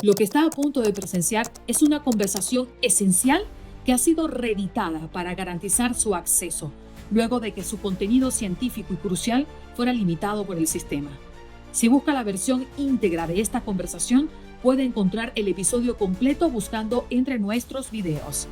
Lo que está a punto de presenciar es una conversación esencial que ha sido reeditada para garantizar su acceso, luego de que su contenido científico y crucial fuera limitado por el sistema. Si busca la versión íntegra de esta conversación, puede encontrar el episodio completo buscando entre nuestros videos.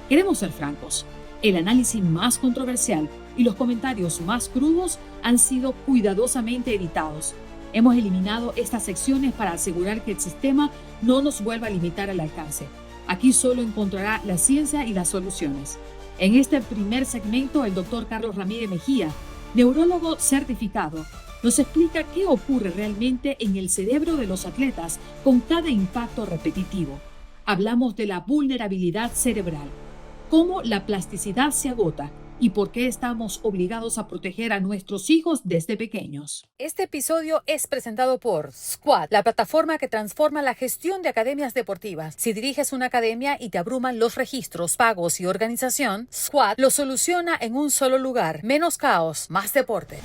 Queremos ser francos. El análisis más controversial y los comentarios más crudos han sido cuidadosamente editados. Hemos eliminado estas secciones para asegurar que el sistema no nos vuelva a limitar el alcance. Aquí solo encontrará la ciencia y las soluciones. En este primer segmento, el doctor Carlos Ramírez Mejía, neurólogo certificado, nos explica qué ocurre realmente en el cerebro de los atletas con cada impacto repetitivo. Hablamos de la vulnerabilidad cerebral, cómo la plasticidad se agota y por qué estamos obligados a proteger a nuestros hijos desde pequeños. Este episodio es presentado por Squad, la plataforma que transforma la gestión de academias deportivas. Si diriges una academia y te abruman los registros, pagos y organización, Squad lo soluciona en un solo lugar. Menos caos, más deporte.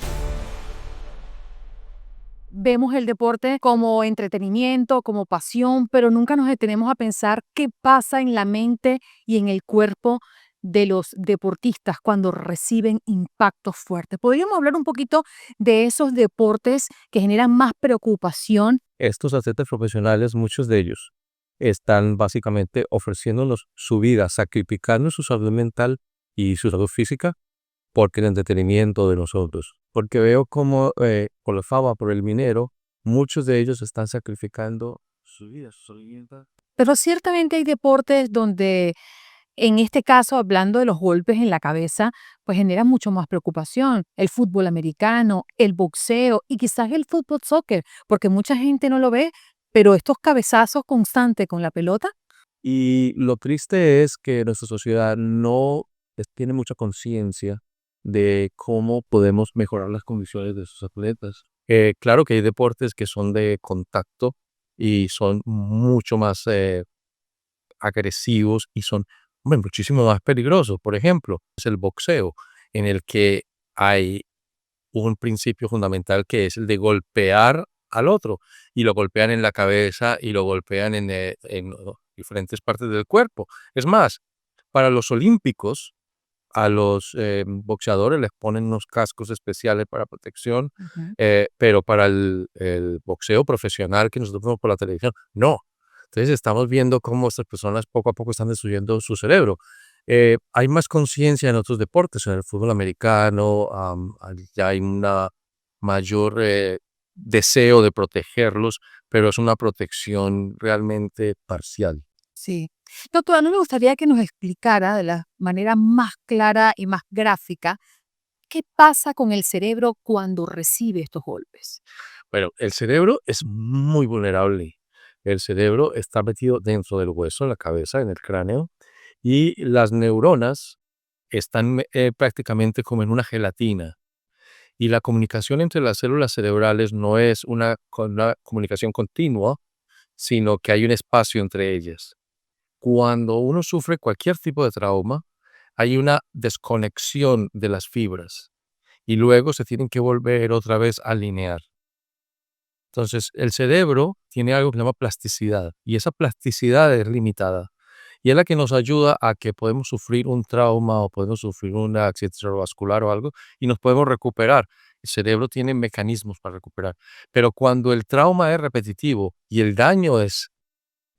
Vemos el deporte como entretenimiento, como pasión, pero nunca nos detenemos a pensar qué pasa en la mente y en el cuerpo de los deportistas cuando reciben impactos fuertes. ¿Podríamos hablar un poquito de esos deportes que generan más preocupación? Estos atletas profesionales, muchos de ellos, están básicamente ofreciéndonos su vida, sacrificando su salud mental y su salud física porque el entretenimiento de nosotros. Porque veo como por la fama, por el dinero, muchos de ellos están sacrificando su vida, su salud mental. Pero ciertamente hay deportes donde, en este caso, hablando de los golpes en la cabeza, pues genera mucho más preocupación. El fútbol americano, el boxeo y quizás el fútbol soccer, porque mucha gente no lo ve, pero estos cabezazos constantes con la pelota. Y lo triste es que nuestra sociedad no tiene mucha conciencia de cómo podemos mejorar las condiciones de sus atletas. Claro que hay deportes que son de contacto y son mucho más agresivos y son muchísimo más peligrosos. Por ejemplo, es el boxeo, en el que hay un principio fundamental que es el de golpear al otro, y lo golpean en la cabeza y lo golpean en diferentes partes del cuerpo. Es más, para los olímpicos, a los boxeadores les ponen unos cascos especiales para protección, Ujú. pero para el boxeo profesional que nosotros vemos por la televisión, no. Entonces estamos viendo cómo estas personas poco a poco están destruyendo su cerebro. Hay más conciencia en otros deportes, en el fútbol americano, ya hay una mayor deseo de protegerlos, pero es una protección realmente parcial. Sí. Doctora, no me gustaría que nos explicara de la manera más clara y más gráfica qué pasa con el cerebro cuando recibe estos golpes. Bueno, el cerebro es muy vulnerable. El cerebro está metido dentro del hueso, en la cabeza, en el cráneo, y las neuronas están prácticamente como en una gelatina. Y la comunicación entre las células cerebrales no es una comunicación continua, sino que hay un espacio entre ellas. Cuando uno sufre cualquier tipo de trauma, hay una desconexión de las fibras y luego se tienen que volver otra vez a alinear. Entonces, el cerebro tiene algo que se llama plasticidad, y esa plasticidad es limitada. Y es la que nos ayuda a que podemos sufrir un trauma o podemos sufrir un accidente cerebrovascular o algo y nos podemos recuperar. El cerebro tiene mecanismos para recuperar. Pero cuando el trauma es repetitivo y el daño es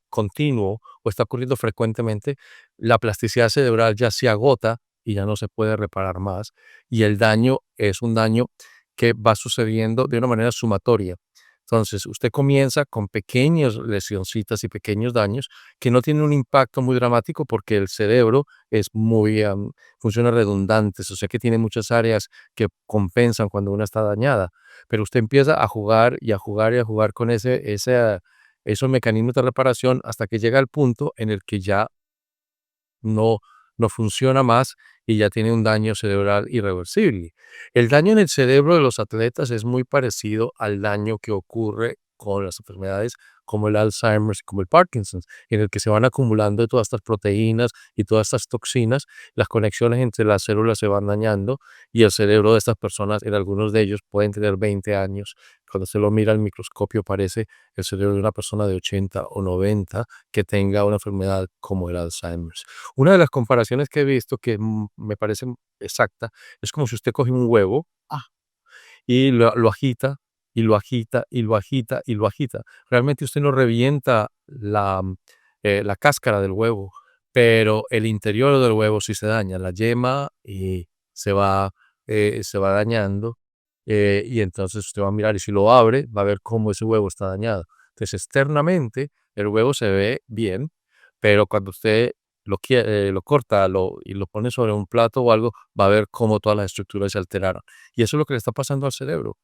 continuo o está ocurriendo frecuentemente, la plasticidad cerebral ya se agota y ya no se puede reparar más. Y el daño es un daño que va sucediendo de una manera sumatoria. Entonces, usted comienza con pequeñas lesioncitas y pequeños daños que no tienen un impacto muy dramático porque el cerebro es muy, funciona redundantes, o sea que tiene muchas áreas que compensan cuando una está dañada. Pero usted empieza a jugar y a jugar y a jugar con esos mecanismos de reparación hasta que llega al punto en el que ya no, no funciona más y ya tiene un daño cerebral irreversible. El daño en el cerebro de los atletas es muy parecido al daño que ocurre con las enfermedades como el Alzheimer y como el Parkinson, en el que se van acumulando todas estas proteínas y todas estas toxinas, las conexiones entre las células se van dañando y el cerebro de estas personas, en algunos de ellos, pueden tener 20 años. Cuando se lo mira al microscopio parece el cerebro de una persona de 80 o 90 que tenga una enfermedad como el Alzheimer. Una de las comparaciones que he visto que me parece exacta es como si usted coge un huevo y lo agita, y lo agita, y lo agita, y lo agita. Realmente usted no revienta la cáscara del huevo, pero el interior del huevo sí se daña, la yema y se va dañando, y entonces usted va a mirar y si lo abre va a ver cómo ese huevo está dañado. Entonces externamente el huevo se ve bien, pero cuando usted lo corta y lo pone sobre un plato o algo, va a ver cómo todas las estructuras se alteraron. Y eso es lo que le está pasando al cerebro.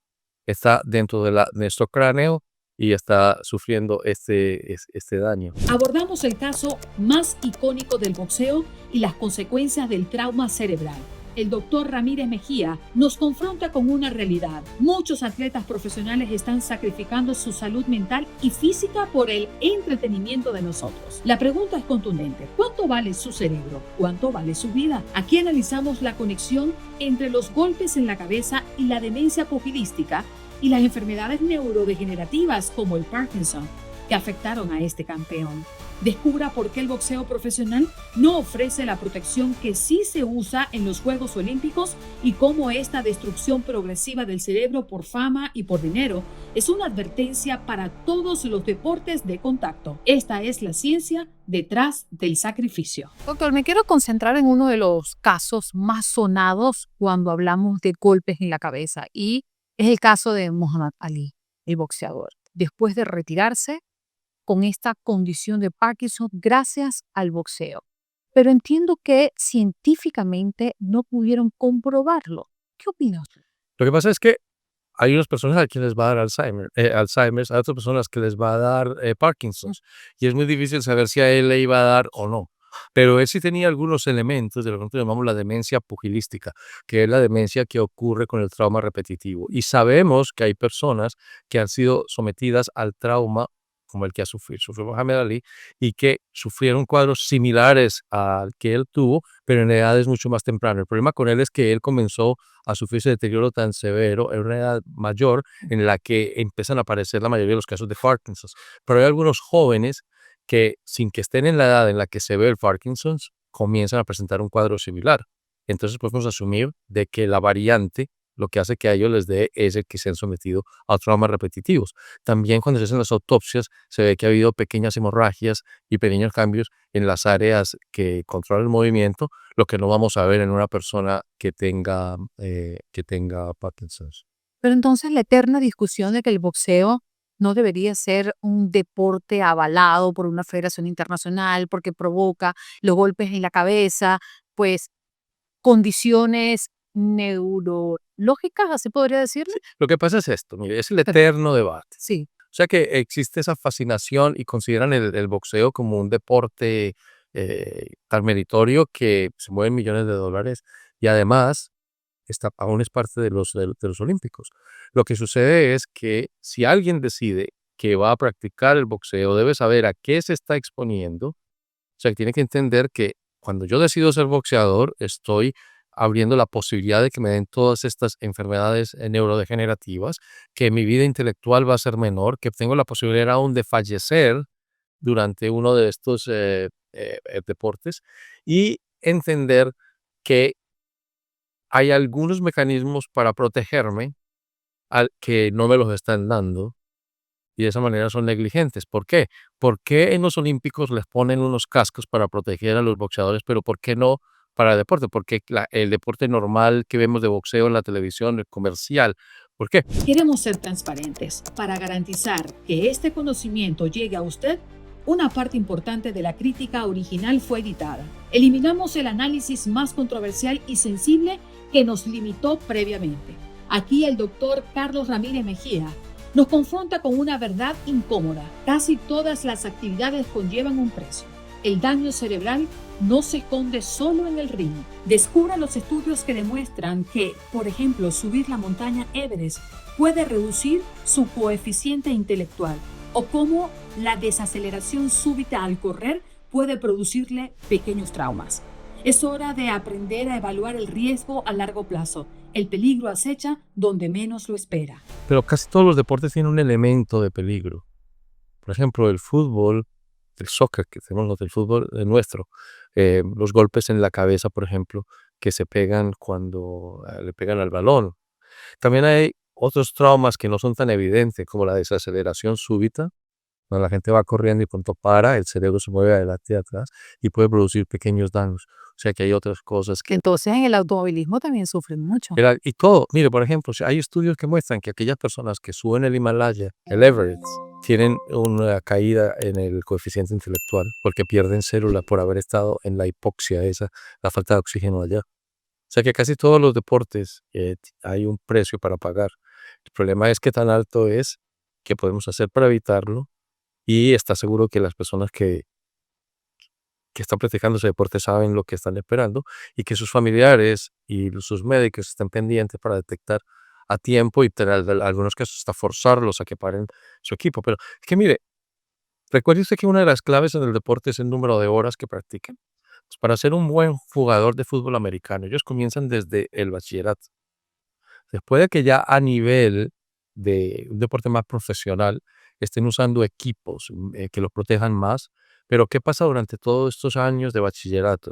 Está dentro de nuestro cráneo y está sufriendo este daño. Abordamos el caso más icónico del boxeo y las consecuencias del trauma cerebral. El doctor Ramírez Mejía nos confronta con una realidad. Muchos atletas profesionales están sacrificando su salud mental y física por el entretenimiento de nosotros. La pregunta es contundente. ¿Cuánto vale su cerebro? ¿Cuánto vale su vida? Aquí analizamos la conexión entre los golpes en la cabeza y la demencia pugilística y las enfermedades neurodegenerativas como el Parkinson que afectaron a este campeón. Descubra por qué el boxeo profesional no ofrece la protección que sí se usa en los Juegos Olímpicos y cómo esta destrucción progresiva del cerebro por fama y por dinero es una advertencia para todos los deportes de contacto. Esta es la ciencia detrás del sacrificio. Doctor, me quiero concentrar en uno de los casos más sonados cuando hablamos de golpes en la cabeza y es el caso de Muhammad Ali, el boxeador. Después de retirarse, con esta condición de Parkinson gracias al boxeo. Pero entiendo que científicamente no pudieron comprobarlo. ¿Qué opina usted? Lo que pasa es que hay unas personas a quienes les va a dar Alzheimer, hay otras personas que les va a dar Parkinson, y es muy difícil saber si a él le iba a dar o no. Pero él sí tenía algunos elementos de lo que nosotros llamamos la demencia pugilística, que es la demencia que ocurre con el trauma repetitivo. Y sabemos que hay personas que han sido sometidas al trauma como el que sufrió Muhammad Ali, y que sufrieron cuadros similares al que él tuvo, pero en edades mucho más tempranas. El problema con él es que él comenzó a sufrir ese deterioro tan severo en una edad mayor en la que empiezan a aparecer la mayoría de los casos de Parkinson. Pero hay algunos jóvenes que, sin que estén en la edad en la que se ve el Parkinson, comienzan a presentar un cuadro similar. Entonces podemos asumir de que la variante lo que hace que a ellos les dé es el que se han sometido a traumas repetitivos. También cuando se hacen las autopsias se ve que ha habido pequeñas hemorragias y pequeños cambios en las áreas que controlan el movimiento, lo que no vamos a ver en una persona que tenga Parkinson. Pero entonces la eterna discusión de que el boxeo no debería ser un deporte avalado por una federación internacional porque provoca los golpes en la cabeza, pues condiciones neurológicas, así podría decirle. Lo que pasa es esto, mire, es el eterno debate. Sí. O sea que existe esa fascinación y consideran el boxeo como un deporte tan meritorio que se mueven millones de dólares y además aún es parte de los olímpicos. Lo que sucede es que si alguien decide que va a practicar el boxeo, debe saber a qué se está exponiendo. O sea, que tiene que entender que cuando yo decido ser boxeador, estoy abriendo la posibilidad de que me den todas estas enfermedades neurodegenerativas, que mi vida intelectual va a ser menor, que tengo la posibilidad aún de fallecer durante uno de estos deportes, y entender que hay algunos mecanismos para protegerme que no me los están dando y de esa manera son negligentes. ¿Por qué? ¿Por qué en los olímpicos les ponen unos cascos para proteger a los boxeadores, pero por qué no para el deporte? Porque el deporte normal que vemos de boxeo en la televisión, el comercial, ¿por qué? Queremos ser transparentes para garantizar que este conocimiento llegue a usted. Una parte importante de la crítica original fue editada. Eliminamos el análisis más controversial y sensible que nos limitó previamente. Aquí el doctor Carlos Ramírez Mejía nos confronta con una verdad incómoda. Casi todas las actividades conllevan un precio. El daño cerebral no se esconde solo en el ring. Descubra los estudios que demuestran que, por ejemplo, subir la montaña Everest puede reducir su coeficiente intelectual, o cómo la desaceleración súbita al correr puede producirle pequeños traumas. Es hora de aprender a evaluar el riesgo a largo plazo. El peligro acecha donde menos lo espera. Pero casi todos los deportes tienen un elemento de peligro. Por ejemplo, el fútbol, el soccer, que tenemos los del fútbol nuestro, los golpes en la cabeza, por ejemplo, que se pegan cuando le pegan al balón. También hay otros traumas que no son tan evidentes, como la desaceleración súbita. Cuando la gente va corriendo y pronto para, el cerebro se mueve adelante y atrás y puede producir pequeños daños. O sea que hay otras cosas que... Entonces en el automovilismo también sufren mucho. Y todo, mire, por ejemplo, hay estudios que muestran que aquellas personas que suben el Himalaya, el Everest, tienen una caída en el coeficiente intelectual porque pierden células por haber estado en la hipoxia, la falta de oxígeno allá. O sea que casi todos los deportes hay un precio para pagar. El problema es qué tan alto es, qué podemos hacer para evitarlo, y está seguro que las personas que están practicando ese deporte saben lo que están esperando y que sus familiares y sus médicos estén pendientes para detectar a tiempo y en algunos casos hasta forzarlos a que paren su equipo. Pero es que mire, recuerde usted que una de las claves en el deporte es el número de horas que practiquen. Pues para ser un buen jugador de fútbol americano, ellos comienzan desde el bachillerato. Después de que ya a nivel de un deporte más profesional estén usando equipos que los protejan más, pero ¿qué pasa durante todos estos años de bachillerato?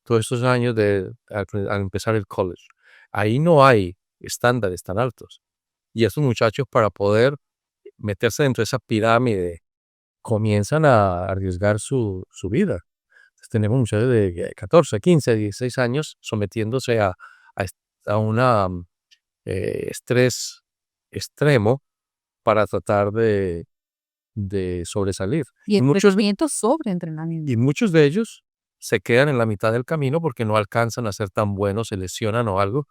Todos estos años al empezar el college. Ahí no hay estándares tan altos. Y estos muchachos, para poder meterse dentro de esa pirámide, comienzan a arriesgar su vida. Entonces, tenemos muchachos de 14, 15, 16 años sometiéndose a una estrés extremo para tratar de sobresalir. Y Muchos, entrenamiento sobre entrenamiento. y muchos de ellos se quedan en la mitad del camino porque no alcanzan a ser tan buenos, se lesionan o algo,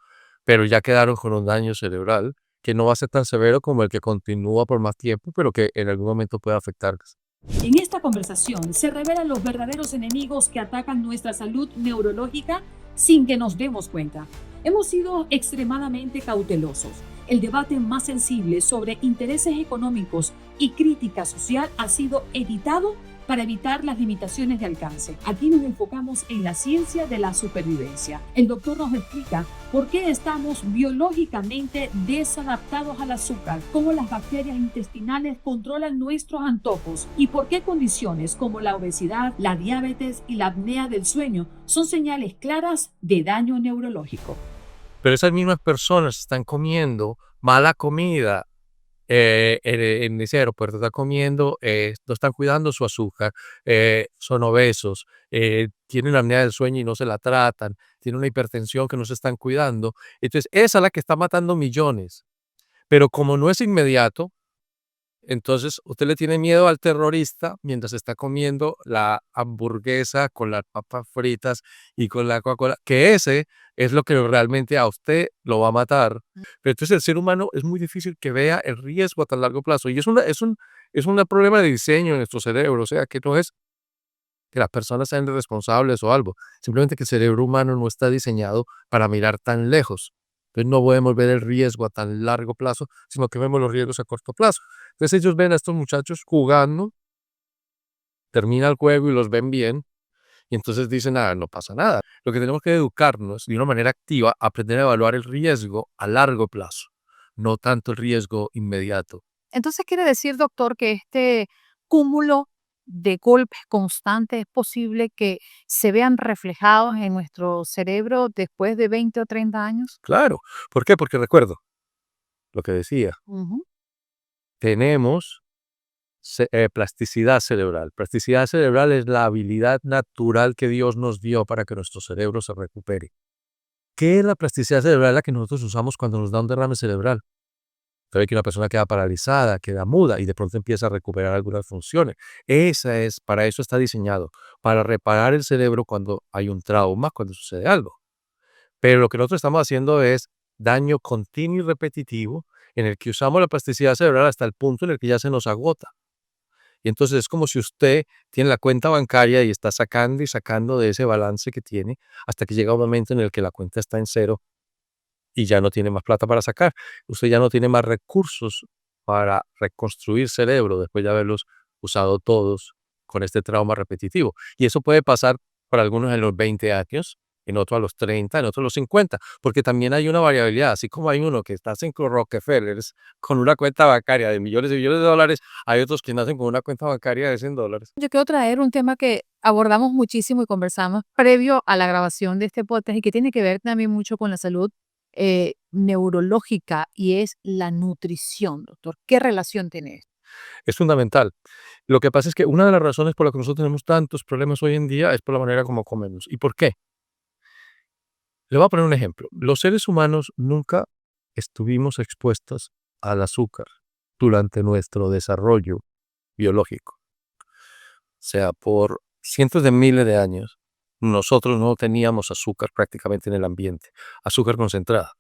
pero ya quedaron con un daño cerebral que no va a ser tan severo como el que continúa por más tiempo, pero que en algún momento puede afectarles. En esta conversación se revelan los verdaderos enemigos que atacan nuestra salud neurológica sin que nos demos cuenta. Hemos sido extremadamente cautelosos. El debate más sensible sobre intereses económicos y crítica social ha sido evitado para evitar las limitaciones de alcance. Aquí nos enfocamos en la ciencia de la supervivencia. El doctor nos explica por qué estamos biológicamente desadaptados al azúcar, cómo las bacterias intestinales controlan nuestros antojos y por qué condiciones como la obesidad, la diabetes y la apnea del sueño son señales claras de daño neurológico. Pero esas mismas personas están comiendo mala comida en ese aeropuerto, están comiendo, no están cuidando su azúcar, son obesos, tienen apnea del sueño y no se la tratan, tienen una hipertensión que no se están cuidando. Entonces, esa es la que está matando millones. Pero como no es inmediato, entonces usted le tiene miedo al terrorista mientras está comiendo la hamburguesa con las papas fritas y con la Coca-Cola, que ese es lo que realmente a usted lo va a matar. Pero entonces el ser humano es muy difícil que vea el riesgo a tan largo plazo. Y es un problema de diseño en nuestro cerebro. O sea, que no es que las personas sean irresponsables o algo. Simplemente que el cerebro humano no está diseñado para mirar tan lejos. Entonces no podemos ver el riesgo a tan largo plazo, sino que vemos los riesgos a corto plazo. Entonces ellos ven a estos muchachos jugando, termina el juego y los ven bien, y entonces dicen, no pasa nada. Lo que tenemos que educarnos de una manera activa, aprender a evaluar el riesgo a largo plazo, no tanto el riesgo inmediato. Entonces quiere decir, doctor, que este cúmulo de golpes constantes es posible que se vean reflejados en nuestro cerebro después de 20 o 30 años. Claro. ¿Por qué? Porque recuerdo lo que decía, Ujú. tenemos plasticidad cerebral. Plasticidad cerebral es la habilidad natural que Dios nos dio para que nuestro cerebro se recupere. ¿Qué es la plasticidad cerebral? La que nosotros usamos cuando nos da un derrame cerebral. Sabe que una persona queda paralizada, queda muda y de pronto empieza a recuperar algunas funciones. Para eso está diseñado, para reparar el cerebro cuando hay un trauma, cuando sucede algo. Pero lo que nosotros estamos haciendo es daño continuo y repetitivo en el que usamos la plasticidad cerebral hasta el punto en el que ya se nos agota. Y entonces es como si usted tiene la cuenta bancaria y está sacando y sacando de ese balance que tiene hasta que llega un momento en el que la cuenta está en cero y ya no tiene más plata para sacar. Usted ya no tiene más recursos para reconstruir cerebro después de haberlos usado todos con este trauma repetitivo. Y eso puede pasar para algunos en los 20 años, en otros a los 30, en otros a los 50, porque también hay una variabilidad, así como hay uno que está en Rockefellers con una cuenta bancaria de millones y millones de dólares, hay otros que nacen con una cuenta bancaria de $100. Yo quiero traer un tema que abordamos muchísimo y conversamos previo a la grabación de este podcast y que tiene que ver también mucho con la salud neurológica y es la nutrición, doctor. ¿Qué relación tiene esto? Es fundamental. Lo que pasa es que una de las razones por las que nosotros tenemos tantos problemas hoy en día es por la manera como comemos. ¿Y por qué? Le voy a poner un ejemplo. Los seres humanos nunca estuvimos expuestos al azúcar durante nuestro desarrollo biológico. O sea, por cientos de miles de años, nosotros no teníamos azúcar prácticamente en el ambiente, azúcar concentrada.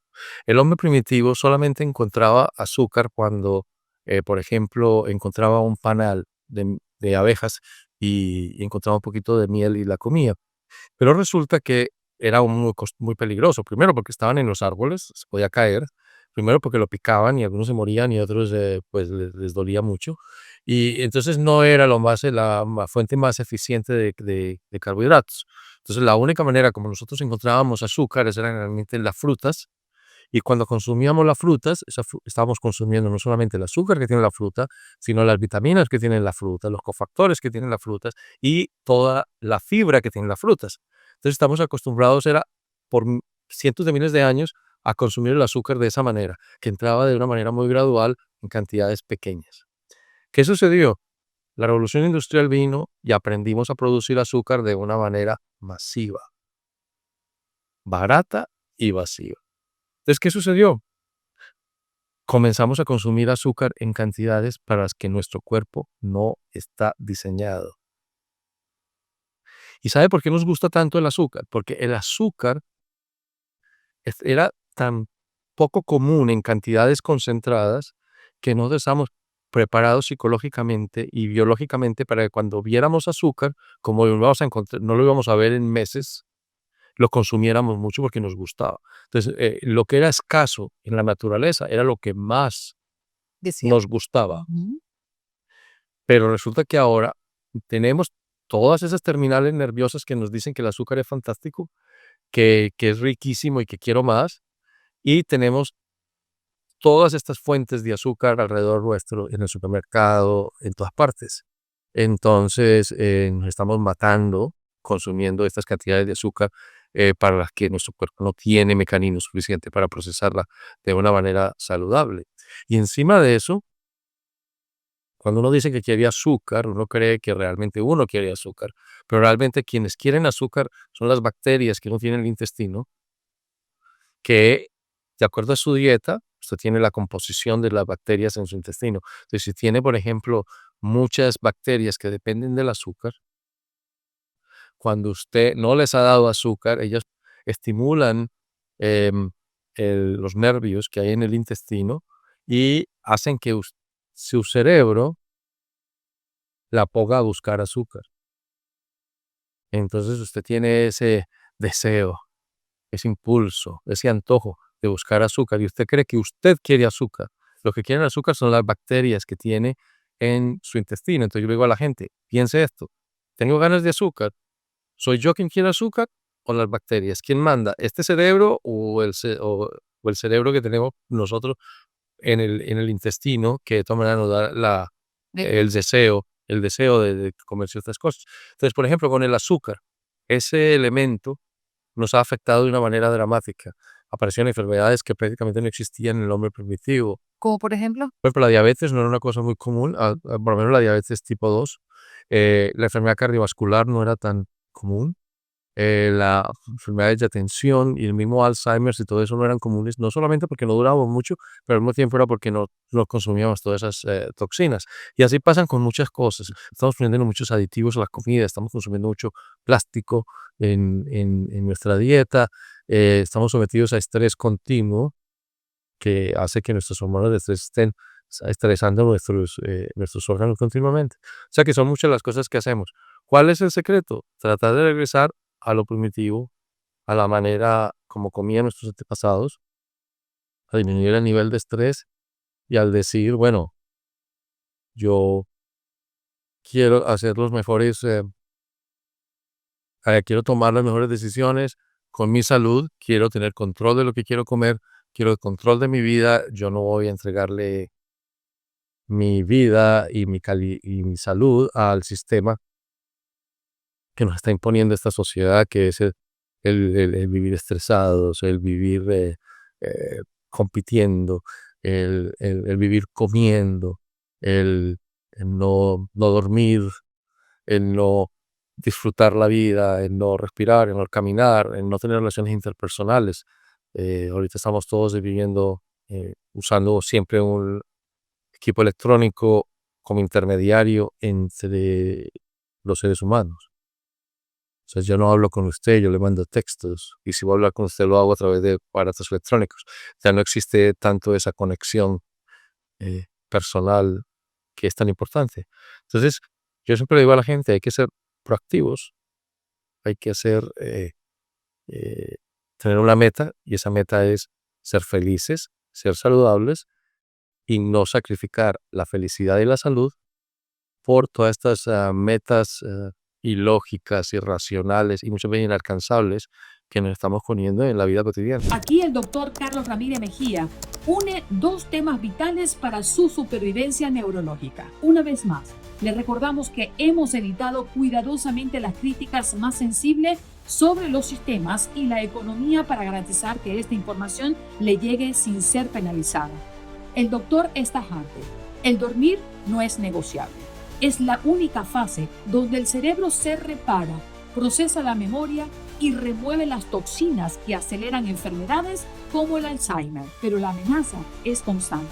El hombre primitivo solamente encontraba azúcar cuando, por ejemplo, encontraba un panal de abejas y encontraba un poquito de miel y la comía. Pero resulta que era muy peligroso. Primero, porque estaban en los árboles, se podía caer. Primero, porque lo picaban y algunos se morían y otros pues les dolía mucho. Y entonces no era la fuente más eficiente de carbohidratos. Entonces la única manera como nosotros encontrábamos azúcares eran realmente en las frutas. Y cuando consumíamos las frutas, estábamos consumiendo no solamente el azúcar que tiene la fruta, sino las vitaminas que tienen la fruta, los cofactores que tienen las frutas y toda la fibra que tienen las frutas. Entonces estamos acostumbrados por cientos de miles de años a consumir el azúcar de esa manera, que entraba de una manera muy gradual en cantidades pequeñas. ¿Qué sucedió? La revolución industrial vino y aprendimos a producir azúcar de una manera masiva, barata y vacía. Entonces, ¿qué sucedió? Comenzamos a consumir azúcar en cantidades para las que nuestro cuerpo no está diseñado. ¿Y sabe por qué nos gusta tanto el azúcar? Porque el azúcar era tan poco común en cantidades concentradas que nosotros estamos preparados psicológicamente y biológicamente para que cuando viéramos azúcar, como lo íbamos a encontrar, no lo íbamos a ver en meses, lo consumiéramos mucho porque nos gustaba. Entonces, lo que era escaso en la naturaleza era lo que más Decía. nos gustaba. Ujú. Pero resulta que ahora tenemos todas esas terminales nerviosas que nos dicen que el azúcar es fantástico, que es riquísimo y que quiero más, y tenemos todas estas fuentes de azúcar alrededor nuestro, en el supermercado, en todas partes. Entonces, nos estamos matando consumiendo estas cantidades de azúcar para las que nuestro cuerpo no tiene mecanismo suficiente para procesarla de una manera saludable. Y encima de eso, cuando uno dice que quiere azúcar, uno cree que realmente uno quiere azúcar, pero realmente quienes quieren azúcar son las bacterias que uno tiene en el intestino, que de acuerdo a su dieta, usted tiene la composición de las bacterias en su intestino. Entonces, si tiene, por ejemplo, muchas bacterias que dependen del azúcar, cuando usted no les ha dado azúcar, ellas estimulan em, los nervios que hay en el intestino y hacen que su cerebro la ponga a buscar azúcar. Entonces usted tiene ese deseo, ese impulso, ese antojo de buscar azúcar y usted cree que usted quiere azúcar. Lo que quieren azúcar son las bacterias que tiene en su intestino. Entonces yo le digo a la gente, piense esto, tengo ganas de azúcar, ¿soy yo quien quiere azúcar o las bacterias? ¿Quién manda? ¿Este cerebro o el cerebro que tenemos nosotros en el intestino que de todas maneras nos da De- el deseo de comer ciertas cosas? Entonces, por ejemplo, con el azúcar, ese elemento nos ha afectado de una manera dramática. Aparecieron enfermedades que prácticamente no existían en el hombre primitivo. Como por ejemplo, Por ejemplo, la diabetes no era una cosa muy común, por lo menos la diabetes tipo 2. La enfermedad cardiovascular no era tan común. Las enfermedades de atención y el mismo Alzheimer y todo eso no eran comunes, no solamente porque no durábamos mucho, pero al mismo tiempo era porque no consumíamos todas esas toxinas. Y así pasan con muchas cosas. Estamos poniendo muchos aditivos a la comida, estamos consumiendo mucho plástico en nuestra dieta, estamos sometidos a estrés continuo que hace que nuestras hormonas de estrés estén está estresando nuestros órganos continuamente. O sea que son muchas las cosas que hacemos. ¿Cuál es el secreto? Tratar de regresar a lo primitivo, a la manera como comían nuestros antepasados, a disminuir el nivel de estrés y al decir, bueno, yo quiero hacer los mejores, quiero tomar las mejores decisiones con mi salud, quiero tener control de lo que quiero comer, quiero el control de mi vida, yo no voy a entregarle mi vida y y mi salud al sistema que nos está imponiendo esta sociedad, que es el vivir estresados, el vivir eh, compitiendo, el vivir comiendo, el no dormir, el no disfrutar la vida, el no respirar, el no caminar, el no tener relaciones interpersonales. Ahorita estamos todos viviendo, usando siempre un equipo electrónico como intermediario entre los seres humanos. O sea, yo no hablo con usted, yo le mando textos. Y si voy a hablar con usted, lo hago a través de aparatos electrónicos. Ya no existe tanto esa conexión personal que es tan importante. Entonces, yo siempre le digo a la gente, hay que ser proactivos, hay que eh, tener una meta, y esa meta es ser felices, ser saludables y no sacrificar la felicidad y la salud por todas estas metas ilógicas, irracionales y muchas veces inalcanzables que nos estamos poniendo en la vida cotidiana. Aquí el doctor Carlos Ramírez Mejía une dos temas vitales para su supervivencia neurológica. Una vez más, le recordamos que hemos editado cuidadosamente las críticas más sensibles sobre los sistemas y la economía para garantizar que esta información le llegue sin ser penalizada. El doctor está tajante. El dormir no es negociable. Es la única fase donde el cerebro se repara, procesa la memoria y remueve las toxinas que aceleran enfermedades como el Alzheimer. Pero la amenaza es constante.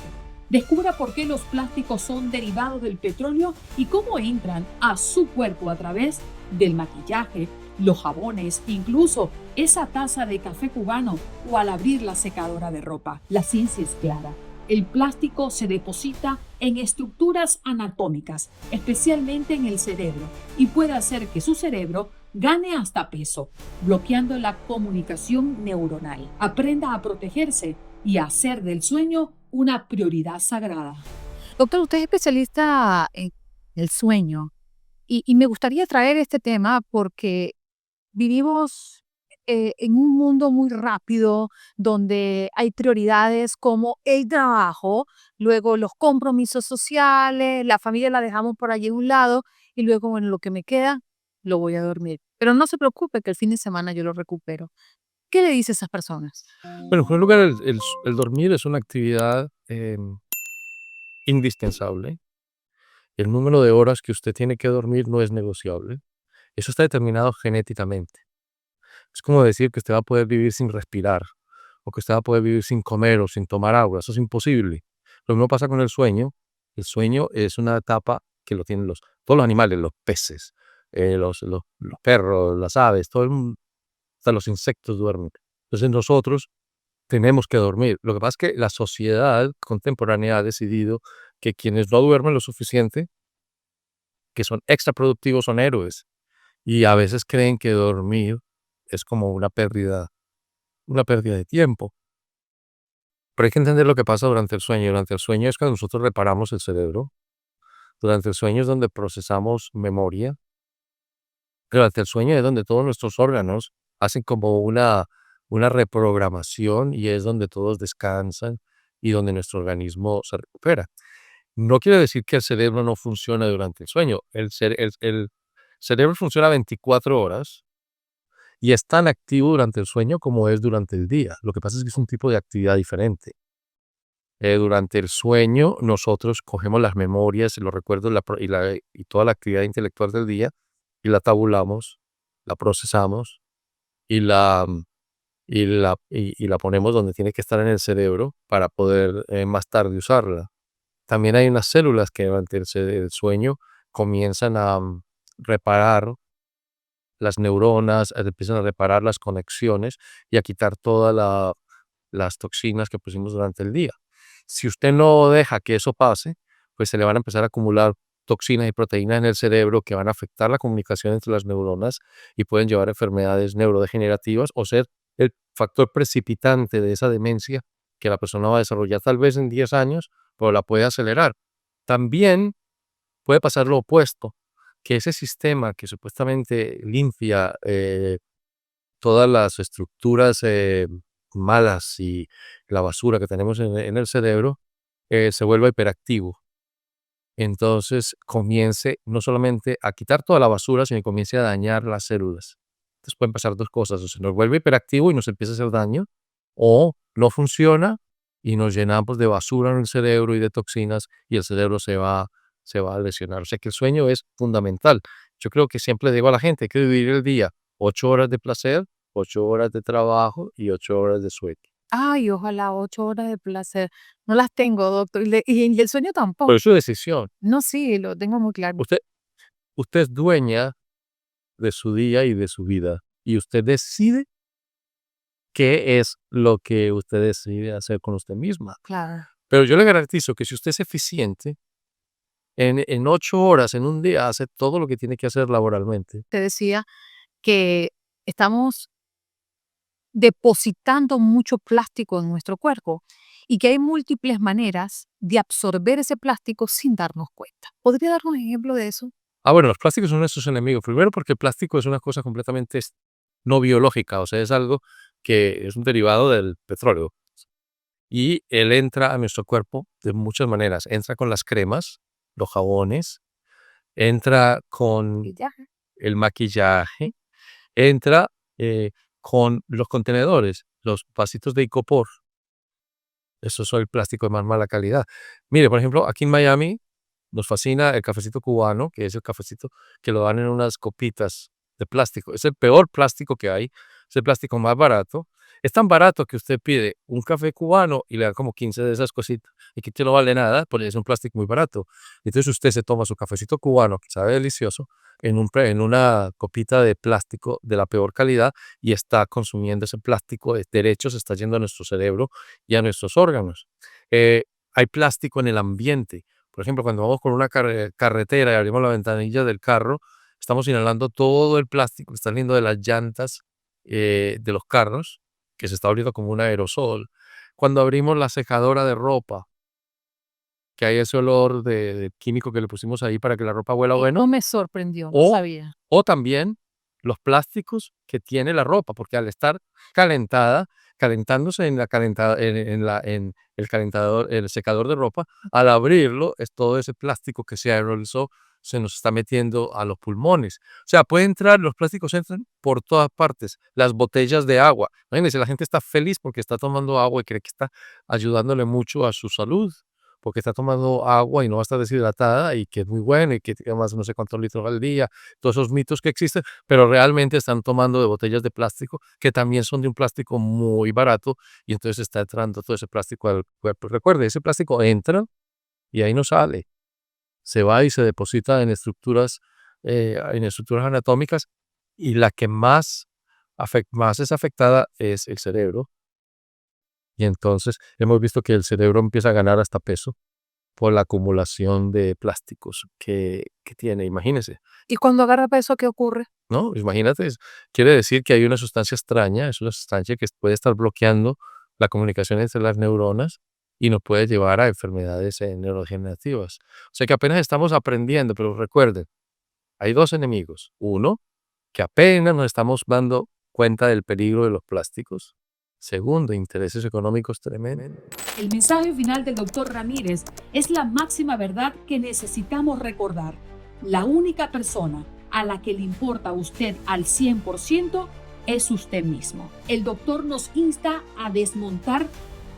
Descubra por qué los plásticos son derivados del petróleo y cómo entran a su cuerpo a través del maquillaje, los jabones, incluso esa taza de café cubano o al abrir la secadora de ropa. La ciencia es clara. El plástico se deposita en estructuras anatómicas, especialmente en el cerebro, y puede hacer que su cerebro gane hasta peso, bloqueando la comunicación neuronal. Aprenda a protegerse y a hacer del sueño una prioridad sagrada. Doctor, usted es especialista en el sueño y me gustaría traer este tema porque vivimos en un mundo muy rápido donde hay prioridades como el trabajo, luego los compromisos sociales, la familia la dejamos por allí a un lado y luego, bueno, lo que me queda, lo voy a dormir. Pero no se preocupe que el fin de semana yo lo recupero. ¿Qué le dice a esas personas? Bueno, en primer lugar, el dormir es una actividad indispensable. El número de horas que usted tiene que dormir no es negociable. Eso está determinado genéticamente. Es como decir que usted va a poder vivir sin respirar, o que usted va a poder vivir sin comer o sin tomar agua. Eso es imposible. Lo mismo pasa con el sueño. El sueño es una etapa que lo tienen todos los animales, los peces, los perros, las aves, hasta los insectos duermen. Entonces nosotros tenemos que dormir. Lo que pasa es que la sociedad contemporánea ha decidido que quienes no duermen lo suficiente, que son extraproductivos, son héroes. Y a veces creen que dormir es como una pérdida de tiempo. Pero hay que entender lo que pasa durante el sueño. Durante el sueño es cuando nosotros reparamos el cerebro. Durante el sueño es donde procesamos memoria. Durante el sueño es donde todos nuestros órganos hacen como una reprogramación, y es donde todos descansan y donde nuestro organismo se recupera. No quiere decir que el cerebro no funciona durante el sueño. El cerebro funciona 24 horas y es tan activo durante el sueño como es durante el día. Lo que pasa es que es un tipo de actividad diferente. Durante el sueño nosotros cogemos las memorias, los recuerdos y toda la actividad intelectual del día y la tabulamos, la procesamos y la ponemos donde tiene que estar en el cerebro para poder más tarde usarla. También hay unas células que durante el sueño comienzan a reparar las neuronas, empiezan a reparar las conexiones y a quitar todas las toxinas que pusimos durante el día. Si usted no deja que eso pase, pues se le van a empezar a acumular toxinas y proteínas en el cerebro que van a afectar la comunicación entre las neuronas y pueden llevar a enfermedades neurodegenerativas o ser el factor precipitante de esa demencia que la persona va a desarrollar tal vez en 10 años, pero la puede acelerar. También puede pasar lo opuesto, que ese sistema que supuestamente limpia todas las estructuras malas y la basura que tenemos en el cerebro se vuelva hiperactivo. Entonces comience no solamente a quitar toda la basura, sino que comience a dañar las células. Entonces pueden pasar dos cosas: o se nos vuelve hiperactivo y nos empieza a hacer daño, o no funciona y nos llenamos de basura en el cerebro y de toxinas y el cerebro se va a lesionar. O sea que el sueño es fundamental. Yo creo que siempre le digo a la gente, hay que dividir el día: 8 horas de placer, 8 horas de trabajo y 8 horas de sueño. Ay, ojalá 8 horas de placer. No las tengo, doctor. Y el sueño tampoco. Pero es su decisión. No, sí, lo tengo muy claro. Usted es dueña de su día y de su vida. Y usted decide qué es lo que usted decide hacer con usted misma. Claro. Pero yo le garantizo que si usted es eficiente, en 8 horas, en un día, hace todo lo que tiene que hacer laboralmente. Te decía que estamos depositando mucho plástico en nuestro cuerpo y que hay múltiples maneras de absorber ese plástico sin darnos cuenta. ¿Podría darnos un ejemplo de eso? Bueno, los plásticos son nuestros enemigos. Primero porque el plástico es una cosa completamente no biológica, o sea, es algo que es un derivado del petróleo. Y él entra a nuestro cuerpo de muchas maneras. Entra con las cremas, los jabones, entra con Y ya. el maquillaje, entra con los contenedores, los vasitos de icopor. Eso es el plástico de más mala calidad. Mire, por ejemplo, aquí en Miami nos fascina el cafecito cubano, que es el cafecito que lo dan en unas copitas de plástico. Es el peor plástico que hay, es el plástico más barato. Es tan barato que usted pide un café cubano y le dan como 15 de esas cositas y que no vale nada porque es un plástico muy barato. Entonces usted se toma su cafecito cubano, que sabe delicioso, en una copita de plástico de la peor calidad y está consumiendo ese plástico derecho, se está yendo a nuestro cerebro y a nuestros órganos. Hay plástico en el ambiente. Por ejemplo, cuando vamos con una carretera y abrimos la ventanilla del carro, estamos inhalando todo el plástico que está saliendo de las llantas de los carros, que se está abriendo como un aerosol. Cuando abrimos la secadora de ropa, que hay ese olor de químico que le pusimos ahí para que la ropa huela bueno. No me sorprendió, no O- sabía. O también los plásticos que tiene la ropa, porque al estar calentándose en el calentador, el secador de ropa, al abrirlo, es todo ese plástico que se aerolizó, se nos está metiendo a los pulmones. O sea, los plásticos entran por todas partes. Las botellas de agua. Imagínense, la gente está feliz porque está tomando agua y cree que está ayudándole mucho a su salud, porque está tomando agua y no va a estar deshidratada y que es muy bueno y que tiene más de no sé cuántos litros al día, todos esos mitos que existen, pero realmente están tomando de botellas de plástico que también son de un plástico muy barato y entonces está entrando todo ese plástico al cuerpo. Recuerde, ese plástico entra y ahí no sale, se va y se deposita en estructuras anatómicas y la que más es afectada es el cerebro. Y entonces hemos visto que el cerebro empieza a ganar hasta peso por la acumulación de plásticos que tiene. Imagínese, ¿Y cuando agarra peso, qué ocurre? ¿no? Imagínate, quiere decir que hay una sustancia extraña, es una sustancia que puede estar bloqueando la comunicación entre las neuronas y nos puede llevar a enfermedades neurodegenerativas. O sea que apenas estamos aprendiendo, pero recuerden, hay dos enemigos. Uno, que apenas nos estamos dando cuenta del peligro de los plásticos. Segundo, intereses económicos tremendos. El mensaje final del doctor Ramírez es la máxima verdad que necesitamos recordar. La única persona a la que le importa a usted al 100% es usted mismo. El doctor nos insta a desmontar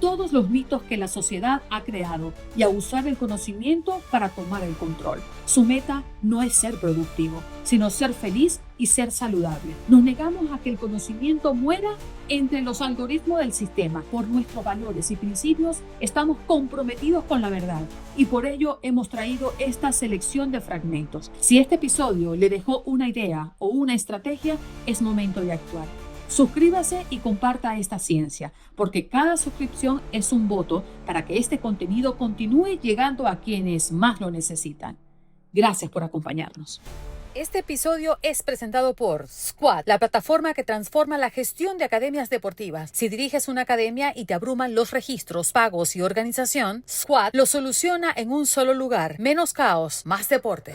todos los mitos que la sociedad ha creado y a usar el conocimiento para tomar el control. Su meta no es ser productivo, sino ser feliz y ser saludable. Nos negamos a que el conocimiento muera entre los algoritmos del sistema. Por nuestros valores y principios estamos comprometidos con la verdad y por ello hemos traído esta selección de fragmentos. Si este episodio le dejó una idea o una estrategia, es momento de actuar. Suscríbase y comparta esta ciencia, porque cada suscripción es un voto para que este contenido continúe llegando a quienes más lo necesitan. Gracias por acompañarnos. Este episodio es presentado por Squad, la plataforma que transforma la gestión de academias deportivas. Si diriges una academia y te abruman los registros, pagos y organización, Squad lo soluciona en un solo lugar. Menos caos, más deporte.